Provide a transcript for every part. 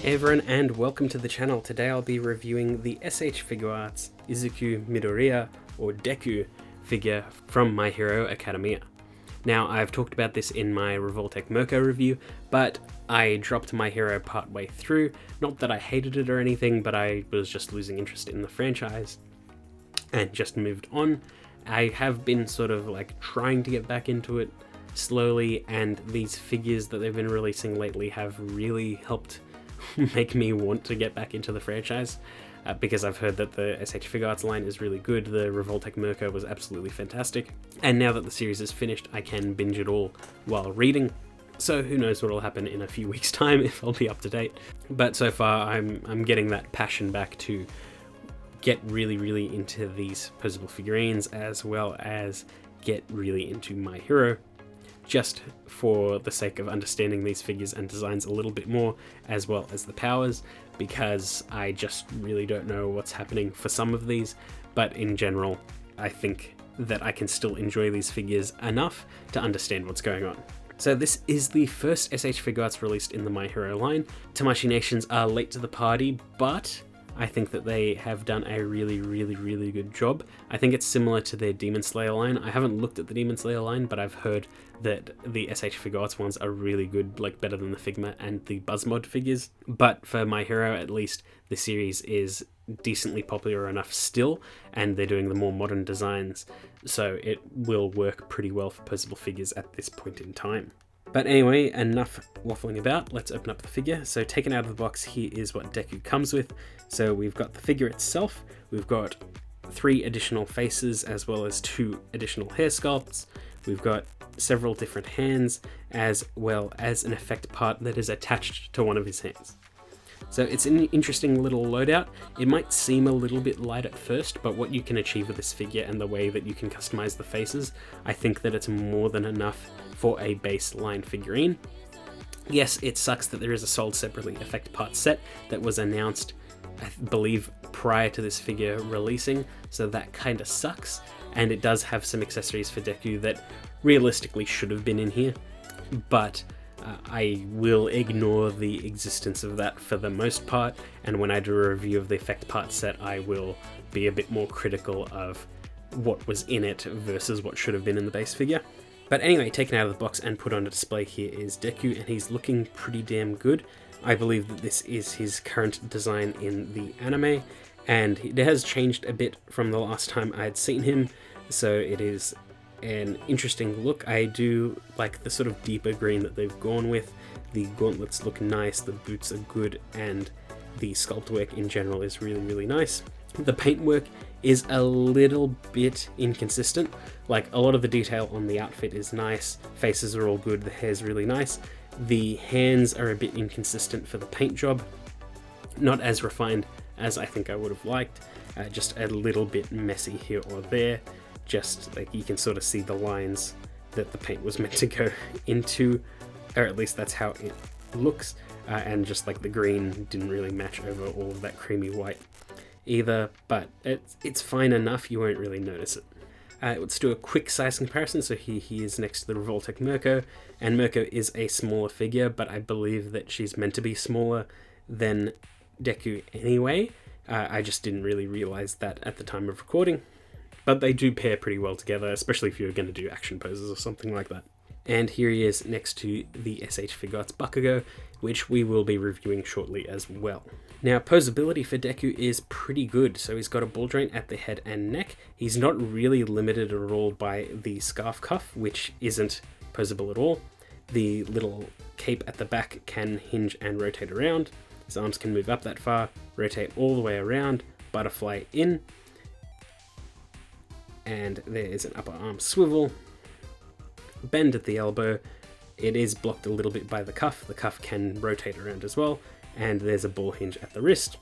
Hey everyone, and welcome to the channel. Today I'll be reviewing the S.H.Figuarts Izuku Midoriya, or Deku, figure from My Hero Academia. Now, I've talked about this in my Revoltech Mirko review, but I dropped My Hero partway through. Not that I hated it or anything, but I was just losing interest in the franchise and just moved on. I have been sort of like trying to get back into it slowly, and these figures that they've been releasing lately have really helped make me want to get back into the franchise, because I've heard that the S.H.Figuarts line is really good. The Revoltech Mirko was absolutely fantastic, and now that the series is finished, I can binge it all while reading. So who knows what will happen in a few weeks' time if I'll be up to date. But so far, I'm getting that passion back to get really into these posable figurines, as well as get really into My Hero, just for the sake of understanding these figures and designs a little bit more, as well as the powers, because I just really don't know what's happening for some of these. But in general, I think that I can still enjoy these figures enough to understand what's going on. So this is the first S.H.Figuarts released in the My Hero line. Tamashii Nations are late to the party, but I think that they have done a really good job. I think it's similar to their Demon Slayer line. I haven't looked at the Demon Slayer line, but I've heard that the S.H.Figuarts ones are really good, like better than the Figma and the Buzzmod figures. But for My Hero, at least, the series is decently popular enough still, and they're doing the more modern designs, so it will work pretty well for posable figures at this point in time. But anyway, enough waffling about, let's open up the figure. So taken out of the box, here is what Deku comes with. So we've got the figure itself, we've got 3 additional faces, as well as 2 additional hair sculpts. We've got several different hands, as well as an effect part that is attached to one of his hands. So it's an interesting little loadout. It might seem a little bit light at first, but what you can achieve with this figure and the way that you can customize the faces, I think that it's more than enough for a baseline figurine. Yes, it sucks that there is a sold separately effect part set that was announced, I believe, prior to this figure releasing, so that kind of sucks. And it does have some accessories for Deku that realistically should have been in here, but I will ignore the existence of that for the most part, and when I do a review of the effect part set, I will be a bit more critical of what was in it versus what should have been in the base figure. But anyway, taken out of the box and put on display here is Deku, and he's looking pretty damn good. I believe that this is his current design in the anime, and it has changed a bit from the last time I had seen him, so it is an interesting look. I do like the sort of deeper green that they've gone with. The gauntlets look nice, the boots are good, and the sculpt work in general is really nice. The paintwork is a little bit inconsistent. Like, a lot of the detail on the outfit is nice, faces are all good, the hair's really nice. The hands are a bit inconsistent for the paint job, not as refined as I think I would have liked, just a little bit messy here or there. Just like you can sort of see the lines that the paint was meant to go into, or at least that's how it looks, and just like the green didn't really match over all of that creamy white either, but it's fine enough, you won't really notice it. Let's do a quick size comparison. So here he is next to the Revoltech Mirko, and Mirko is a smaller figure, but I believe that she's meant to be smaller than Deku anyway. I just didn't really realize that at the time of recording. But they do pair pretty well together, especially if you're going to do action poses or something like that. And here he is next to the S.H.Figuarts Bakugo, which we will be reviewing shortly as well. Now, posability for Deku is pretty good. So he's got a ball joint at the head and neck. He's not really limited at all by the scarf cuff, which isn't posable at all. The little cape at the back can hinge and rotate around. His arms can move up that far, rotate all the way around, butterfly in, and there's an upper arm swivel, bend at the elbow. It is blocked a little bit by the cuff can rotate around as well, and there's a ball hinge at the wrist.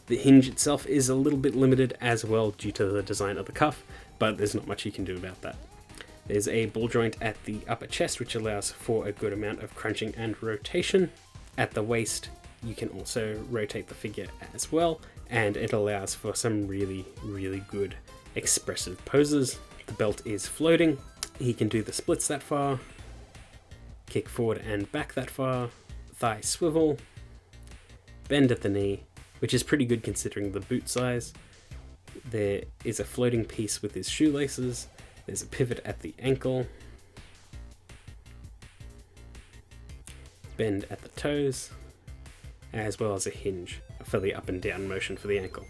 The hinge itself is a little bit limited as well due to the design of the cuff, but there's not much you can do about that. There's a ball joint at the upper chest, which allows for a good amount of crunching and rotation. At the waist, you can also rotate the figure as well, and it allows for some really good expressive poses. The belt is floating. He can do the splits that far, kick forward and back that far, thigh swivel, bend at the knee, which is pretty good considering the boot size. There is a floating piece with his shoelaces. There's a pivot at the ankle. Bend at the toes, as well as a hinge for the up and down motion for the ankle.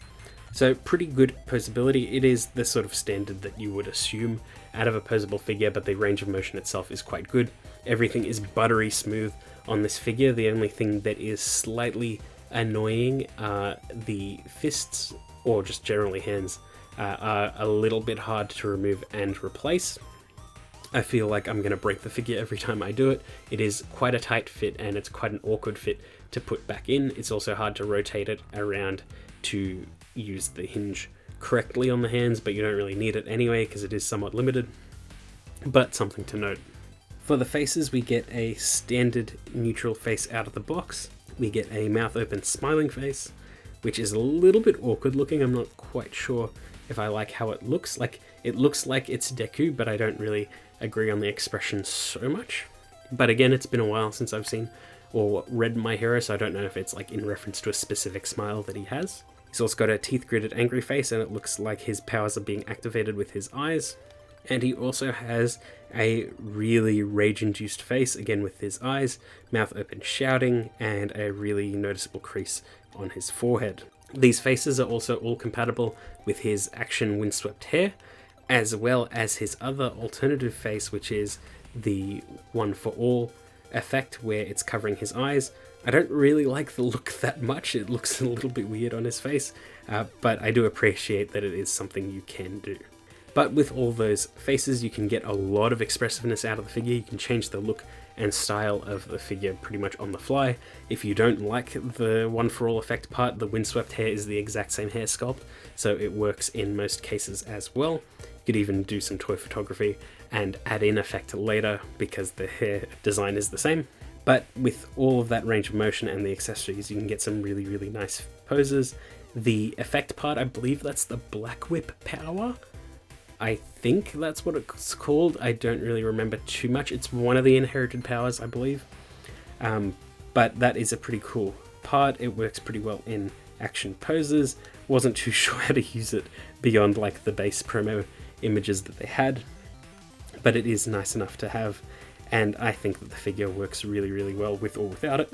So pretty good posability. It is the sort of standard that you would assume out of a posable figure, but the range of motion itself is quite good. Everything is buttery smooth on this figure. The only thing that is slightly annoying are the fists, or just generally hands, are a little bit hard to remove and replace. I feel like I'm going to break the figure every time I do it. It is quite a tight fit and it's quite an awkward fit to put back in. It's also hard to rotate it around to use the hinge correctly on the hands, but you don't really need it anyway because it is somewhat limited, but something to note. For the faces, we get a standard neutral face out of the box. We get a mouth open smiling face, which is a little bit awkward looking. I'm not quite sure if I like how it looks. Like, it looks like it's Deku, but I don't really agree on the expression so much. But again, it's been a while since I've seen or read My Hero, so I don't know if it's like in reference to a specific smile that he has. He's also got a teeth-gritted angry face, and it looks like his powers are being activated with his eyes. And he also has a really rage-induced face, again with his eyes, mouth open shouting, and a really noticeable crease on his forehead. These faces are also all compatible with his action windswept hair, as well as his other alternative face, which is the One for All effect, where it's covering his eyes. I don't really like the look that much. It looks a little bit weird on his face, but I do appreciate that it is something you can do. But with all those faces, you can get a lot of expressiveness out of the figure. You can change the look and style of the figure pretty much on the fly. If you don't like the One for All effect part, the windswept hair is the exact same hair sculpt, so it works in most cases as well. You could even do some toy photography and add in effect later because the hair design is the same. But with all of that range of motion and the accessories, you can get some really, really nice poses. The effect part, I believe that's the Black Whip power. I think that's what it's called. I don't really remember too much. It's one of the inherited powers, I believe. But that is a pretty cool part. It works pretty well in action poses. Wasn't too sure how to use it beyond like the base promo images that they had. But it is nice enough to have. And I think that the figure works really, really well with or without it.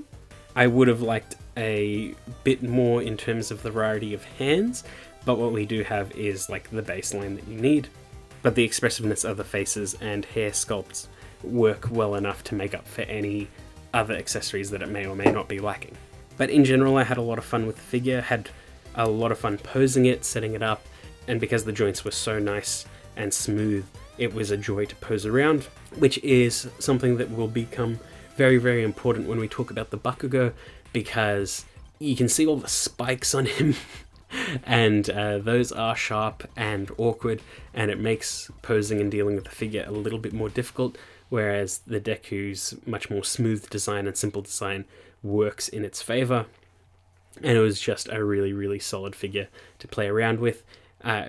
I would have liked a bit more in terms of the variety of hands, but what we do have is like the baseline that you need. But the expressiveness of the faces and hair sculpts work well enough to make up for any other accessories that it may or may not be lacking. But in general, I had a lot of fun with the figure, had a lot of fun posing it, setting it up, and because the joints were so nice and smooth, it was a joy to pose around, which is something that will become very, very important when we talk about the Bakugo, because you can see all the spikes on him, and those are sharp and awkward, and it makes posing and dealing with the figure a little bit more difficult, whereas the Deku's much more smooth design and simple design works in its favor. And it was just a really, really solid figure to play around with.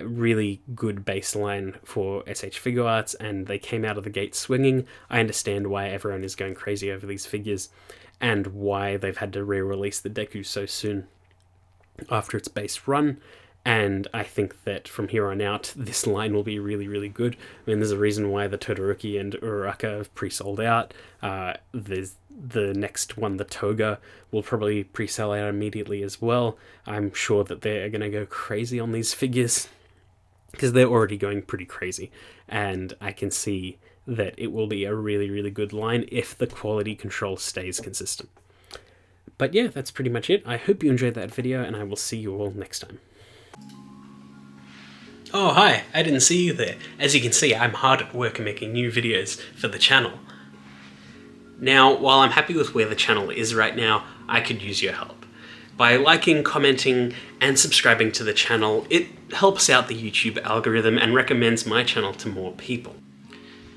Really good baseline for S.H.Figuarts, and they came out of the gate swinging. I understand why everyone is going crazy over these figures and why they've had to re-release the Deku so soon after its base run, and I think that from here on out this line will be really, really good. I mean, there's a reason why the Todoroki and Uraraka have pre-sold out. There's the next one, the Toga, will probably pre-sell out immediately as well. I'm sure that they're going to go crazy on these figures because they're already going pretty crazy, and I can see that it will be a really, really good line if the quality control stays consistent. But yeah, that's pretty much it. I hope you enjoyed that video, and I will see you all next time. Oh hi, I didn't see you there. As you can see, I'm hard at work making new videos for the channel. Now, while I'm happy with where the channel is right now, I could use your help. By liking, commenting, and subscribing to the channel, it helps out the YouTube algorithm and recommends my channel to more people.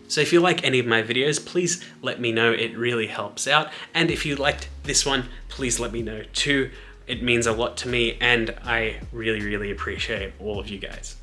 So if you like any of my videos, please let me know. It really helps out. And if you liked this one, please let me know too. It means a lot to me, and I really, really appreciate all of you guys.